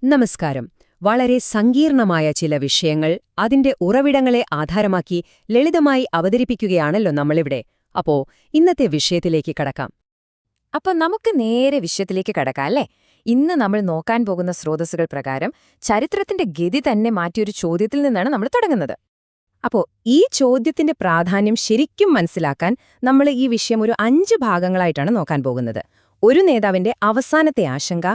നമസ്കാരം. വളരെ സങ്കീർണമായ ചില വിഷയങ്ങൾ അതിന്റെ ഉറവിടങ്ങളെ ആധാരമാക്കി ലളിതമായി അവതരിപ്പിക്കുകയാണല്ലോ നമ്മളിവിടെ. അപ്പോ ഇന്നത്തെ വിഷയത്തിലേക്ക് കടക്കാം. അപ്പൊ നമുക്ക് നേരെ വിഷയത്തിലേക്ക് കടക്കാം അല്ലേ? ഇന്ന് നമ്മൾ നോക്കാൻ പോകുന്ന സ്രോതസ്സുകൾ പ്രകാരം ചരിത്രത്തിന്റെ ഗതി തന്നെ മാറ്റിയൊരു ചോദ്യത്തിൽ നിന്നാണ് നമ്മൾ തുടങ്ങുന്നത്. അപ്പോ ഈ ചോദ്യത്തിന്റെ പ്രാധാന്യം ശരിക്കും മനസ്സിലാക്കാൻ നമ്മൾ ഈ വിഷയം ഒരു 5 ഭാഗങ്ങളായിട്ടാണ് നോക്കാൻ പോകുന്നത്. ഒരു നേതാവിന്റെ അവസാനത്തെ ആശങ്ക,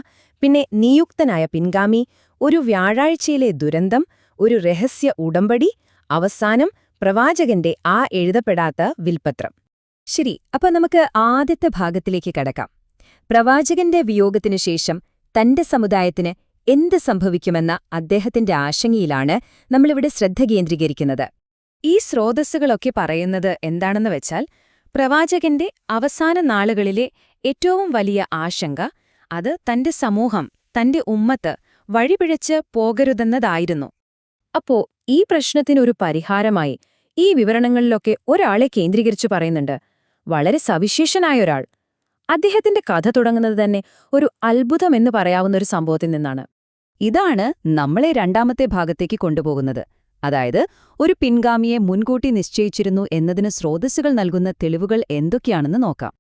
പിന്നെ നിയുക്തനായ പിൻഗാമി, ഒരു വ്യാഴാഴ്ചയിലെ ദുരന്തം, ഒരു രഹസ്യ ഉടമ്പടി, അവസാനം പ്രവാചകന്റെ ആ എഴുതപ്പെടാത്ത വിൽപത്രം. ശരി, അപ്പൊ നമുക്ക് ആദ്യത്തെ ഭാഗത്തിലേക്ക് കടക്കാം. പ്രവാചകന്റെ വിയോഗത്തിനു ശേഷം തന്റെ സമുദായത്തിന് എന്ത് സംഭവിക്കുമെന്ന അദ്ദേഹത്തിന്റെ ആശങ്കയിലാണ് നമ്മളിവിടെ ശ്രദ്ധ കേന്ദ്രീകരിക്കുന്നത്. ഈ സ്രോതസ്സുകളൊക്കെ പറയുന്നത് എന്താണെന്ന് വെച്ചാൽ, പ്രവാചകന്റെ അവസാന നാളുകളിലെ ഏറ്റവും വലിയ ആശങ്ക അത് തന്റെ സമൂഹം, തന്റെ ഉമ്മത്ത് വഴിപിഴച്ച് പോകരുതെന്നതായിരുന്നു. അപ്പോ ഈ പ്രശ്നത്തിനൊരു പരിഹാരമായി ഈ വിവരണങ്ങളിലൊക്കെ ഒരാളെ കേന്ദ്രീകരിച്ചു പറയുന്നുണ്ട്, വളരെ സവിശേഷനായൊരാൾ. അദ്ദേഹത്തിന്റെ കഥ തുടങ്ങുന്നത് തന്നെ ഒരു അത്ഭുതമെന്ന് പറയാവുന്നൊരു സംഭവത്തിൽ നിന്നാണ്. ഇതാണ് നമ്മളെ രണ്ടാമത്തെ ഭാഗത്തേക്ക് കൊണ്ടുപോകുന്നത്. അതായത്, ഒരു പിൻഗാമിയെ മുൻകൂട്ടി നിശ്ചയിച്ചിരുന്നു എന്നതിന് സ്രോതസ്സുകൾ നൽകുന്ന തെളിവുകൾ എന്തൊക്കെയാണെന്ന് നോക്കാം.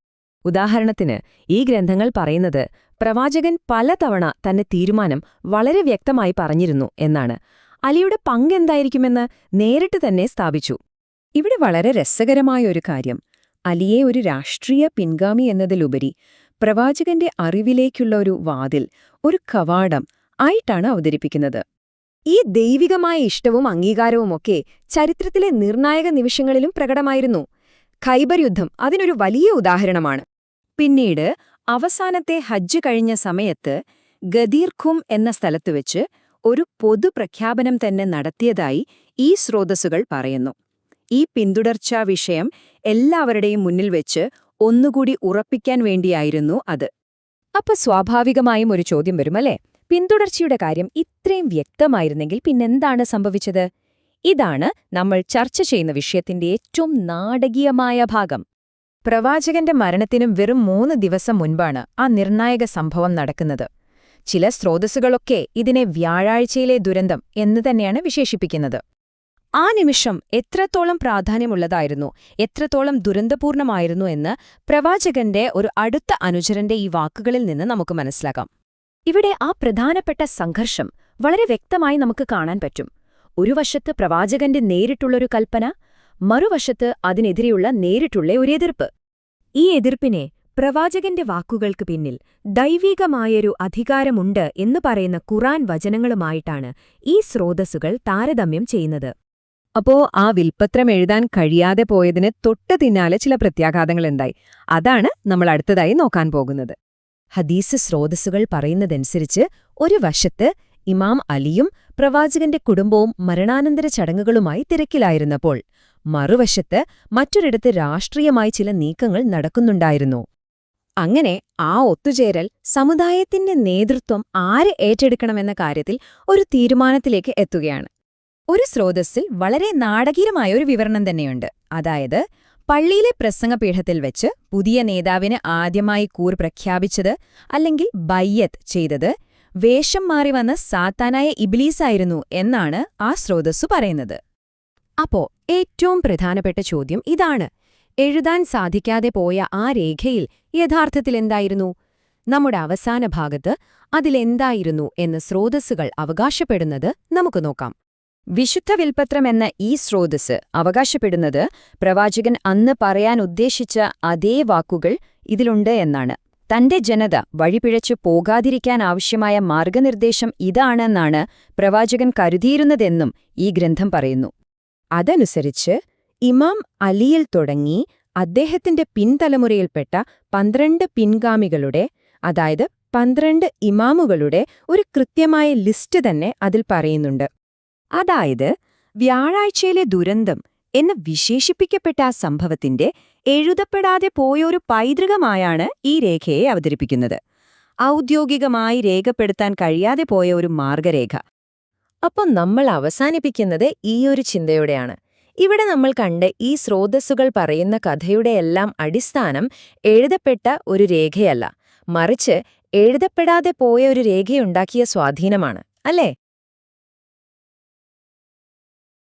ഉദാഹരണത്തിന്, ഈ ഗ്രന്ഥങ്ങൾ പറയുന്നത് പ്രവാചകൻ പലതവണ തന്റെ തീരുമാനം വളരെ വ്യക്തമായി പറഞ്ഞിരുന്നു എന്നാണ്. അലിയുടെ പങ്കെന്തായിരിക്കുമെന്ന് നേരിട്ട് തന്നെ സ്ഥാപിച്ചു. ഇവിടെ വളരെ രസകരമായ ഒരു കാര്യം, അലിയെ ഒരു രാഷ്ട്രീയ പിൻഗാമി എന്നതിലുപരി പ്രവാചകന്റെ അറിവിലേക്കുള്ള ഒരു വാതിൽ, ഒരു കവാടം ആയിട്ടാണ് അവതരിപ്പിക്കുന്നത്. ഈ ദൈവികമായ ഇഷ്ടവും അംഗീകാരവുമൊക്കെ ചരിത്രത്തിലെ നിർണായക നിമിഷങ്ങളിലും പ്രകടമായിരുന്നു. ഖൈബർ യുദ്ധം അതിനൊരു വലിയ ഉദാഹരണമാണ്. പിന്നീട് അവസാനത്തെ ഹജ്ജ് കഴിഞ്ഞ സമയത്ത് ഗദീർഖും എന്ന സ്ഥലത്തുവെച്ച് ഒരു പൊതുപ്രഖ്യാപനം തന്നെ നടത്തിയതായി ഈ സ്രോതസ്സുകൾ പറയുന്നു. ഈ പിന്തുടർച്ചാ വിഷയം എല്ലാവരുടെയും മുന്നിൽ വെച്ച് ഒന്നുകൂടി ഉറപ്പിക്കാൻ വേണ്ടിയായിരുന്നു അത്. അപ്പൊ സ്വാഭാവികമായും ഒരു ചോദ്യം വരുമല്ലേ, പിന്തുടർച്ചയുടെ കാര്യം ഇത്രയും വ്യക്തമായിരുന്നെങ്കിൽ പിന്നെന്താണ് സംഭവിച്ചത്? ഇതാണ് നമ്മൾ ചർച്ച ചെയ്യുന്ന വിഷയത്തിന്റെ ഏറ്റവും നാടകീയമായ ഭാഗം. പ്രവാചകന്റെ മരണത്തിനും വെറും 3 ദിവസം മുൻപാണ് ആ നിർണായക സംഭവം നടക്കുന്നത്. ചില സ്രോതസ്സുകളൊക്കെ ഇതിനെ വ്യാഴാഴ്ചയിലെ ദുരന്തം എന്ന് തന്നെയാണ് വിശേഷിപ്പിക്കുന്നത്. ആ നിമിഷം എത്രത്തോളം പ്രാധാന്യമുള്ളതായിരുന്നു, എത്രത്തോളം ദുരന്തപൂർണമായിരുന്നു എന്ന് പ്രവാചകന്റെ ഒരു അടുത്ത അനുചരന്റെ ഈ വാക്കുകളിൽ നിന്ന് നമുക്ക് മനസ്സിലാക്കാം. ഇവിടെ ആ പ്രധാനപ്പെട്ട സംഘർഷം വളരെ വ്യക്തമായി നമുക്ക് കാണാൻ പറ്റും. ഒരു വശത്ത് പ്രവാചകന്റെ നേരിട്ടുള്ളൊരു കൽപ്പന, മറുവശത്ത് അതിനെതിരെയുള്ള നേരിട്ടുള്ള ഒരു എതിർപ്പ്. ഈ എതിർപ്പിനെ പ്രവാചകന്റെ വാക്കുകൾക്ക് പിന്നിൽ ദൈവികമായൊരു അധികാരമുണ്ട് എന്ന് പറയുന്ന ഖുർആൻ വചനങ്ങളുമായിട്ടാണ് ഈ സ്രോതസ്സുകൾ താരതമ്യം ചെയ്യുന്നത്. അപ്പോ ആ വിൽപത്രം എഴുതാൻ കഴിയാതെ പോയതിന് തൊട്ട് പിന്നാലെ ചില പ്രത്യാഘാതങ്ങളുണ്ടായി. അതാണ് നമ്മൾ അടുത്തതായി നോക്കാൻ പോകുന്നത്. ഹദീസ് സ്രോതസ്സുകൾ പറയുന്നതനുസരിച്ച് ഒരു വശത്ത് ഇമാം അലിയും പ്രവാചകന്റെ കുടുംബവും മരണാനന്തര ചടങ്ങുകളുമായി തിരക്കിലായിരുന്നപ്പോൾ, മറുവശത്ത് മറ്റൊരിടത്ത് രാഷ്ട്രീയമായി ചില നീക്കങ്ങൾ നടക്കുന്നുണ്ടായിരുന്നു. അങ്ങനെ ആ ഒത്തുചേരൽ സമുദായത്തിന്റെ നേതൃത്വം ആര് ഏറ്റെടുക്കണമെന്ന കാര്യത്തിൽ ഒരു തീരുമാനത്തിലേക്ക് എത്തുകയാണ്. ഒരു സ്രോതസ്സിൽ വളരെ നാടകീയമായ ഒരു വിവരണം തന്നെയുണ്ട്. അതായത്, പള്ളിയിലെ പ്രസംഗപീഠത്തിൽ വെച്ച് പുതിയ നേതാവിന് ആദ്യമായി കൂർ പ്രഖ്യാപിച്ചത് അല്ലെങ്കിൽ ബയ്യത്ത് ചെയ്തത് വേഷം മാറി വന്ന സാത്താനായ ഇബ്ലീസായിരുന്നു എന്നാണ് ആ സ്രോതസ്സു പറയുന്നത്. അപ്പോ ഏറ്റവും പ്രധാനപ്പെട്ട ചോദ്യം ഇതാണ്, എഴുതാൻ സാധിക്കാതെ പോയ ആ രേഖയിൽ യഥാർത്ഥത്തിൽ എന്തായിരുന്നു? നമ്മുടെ അവസാന ഭാഗത്ത് അതിലെന്തായിരുന്നു എന്ന് സ്രോതസ്സുകൾ അവകാശപ്പെടുന്നത് നമുക്ക് നോക്കാം. വിശുദ്ധ വിൽപത്രം എന്ന ഈ സ്രോതസ്സ് അവകാശപ്പെടുന്നത് പ്രവാചകൻ അന്ന് പറയാൻ ഉദ്ദേശിച്ച അതേ വാക്കുകൾ ഇതിലുണ്ട് എന്നാണ്. തന്റെ ജനത വഴിപിഴച്ചു പോകാതിരിക്കാനാവശ്യമായ മാർഗനിർദ്ദേശം ഇതാണെന്നാണ് പ്രവാചകൻ കരുതിയിരുന്നതെന്നും ഈ ഗ്രന്ഥം പറയുന്നു. അതനുസരിച്ച് ഇമാം അലിയിൽ തുടങ്ങി അദ്ദേഹത്തിന്റെ പിൻതലമുറയിൽപ്പെട്ട 12 പിൻഗാമികളുടെ, അതായത് 12 ഇമാമുകളുടെ ഒരു കൃത്യമായ ലിസ്റ്റ് തന്നെ അതിൽ പറയുന്നുണ്ട്. അതായത്, വ്യാഴാഴ്ചയിലെ ദുരന്തം എന്ന് വിശേഷിപ്പിക്കപ്പെട്ട ആ സംഭവത്തിന്റെ എഴുതപ്പെടാതെ പോയൊരു പൈതൃകമായാണ് ഈ രേഖയെ അവതരിപ്പിക്കുന്നത്. ഔദ്യോഗികമായി രേഖപ്പെടുത്താൻ കഴിയാതെ പോയ ഒരു മാർഗരേഖ. അപ്പോൾ നമ്മൾ അവസാനിപ്പിക്കുന്നത് ഈയൊരു ചിന്തയോടെയാണ്. ഇവിടെ നമ്മൾ കണ്ട ഈ സ്രോതസ്സുകൾ പറയുന്ന കഥയുടെയെല്ലാം അടിസ്ഥാനം എഴുതപ്പെട്ട ഒരു രേഖയല്ല, മറിച്ച് എഴുതപ്പെടാതെ പോയ ഒരു രേഖയുണ്ടാക്കിയ സ്വാധീനമാണ് അല്ലേ?